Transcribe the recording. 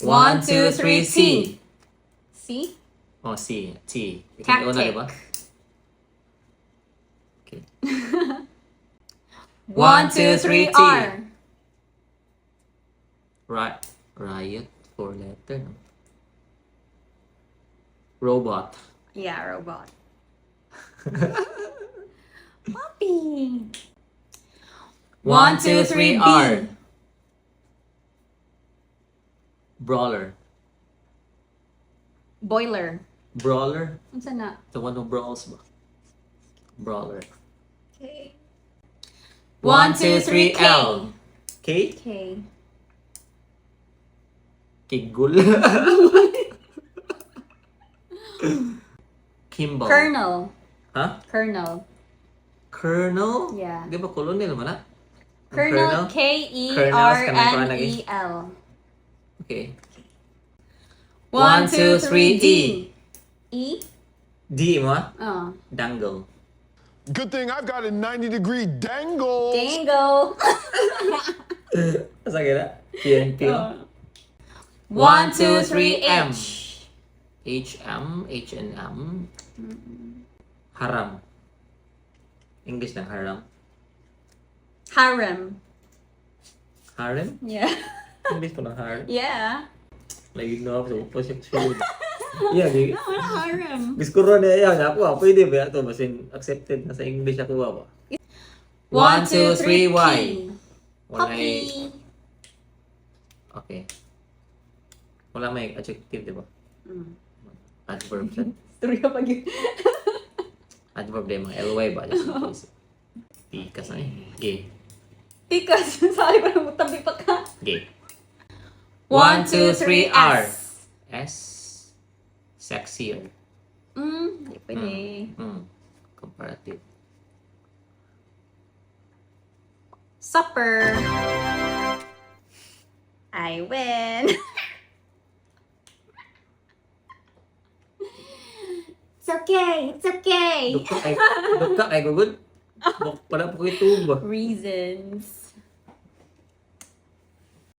1, 2, 3, C. C? Oh, C. T. Ikaw una, diba? Okay. 1, 2, 3, T. R. Riot. 4 letter, no? Robot. Yeah, robot. Puppy. 1, 2, 3, R. Brawler. Boiler. Brawler? Ano na? The one who brawls ba? Brawler. Okay. 1, 2, 3, L. K? K. Kigul. Kimball. Colonel. Ha? Colonel. Colonel? Yeah. Di ba colonel man na? Colonel. K-E-R-N-E-L. Okay. 1, 2, 3, D. E? D mo? Oh. Dangle. Good thing I've got a 90-degree dangle. Dangle. Asa kira? PNP. 1, 2, 3, M. H. H-M. H-N-M. Haram. English na haram. Harem. Harem? Yeah. English ko na harem. Yeah. Lagi na ako. Pasok siya. Yeah, di. Ano harem? Biskuro na yan. Ako pwede ba ito? Basin accepted na sa English ako ba? 1, 2, 3, Y. P. Wala may... Okay. Wala may adjective, di ba? Adverb siya. Story ka pag yun. Adverb din, mga LY ba? Just in case. Tikas na eh. Gay. Tikas. Sorry pa na tabi pa ka. Gay. 1, 2, 3, R. S. Sexier. Hindi pwede. Comparative. Supper. I win. It's okay. It's okay. Dukka ay gugod. Pala po kayo tuba. Reasons.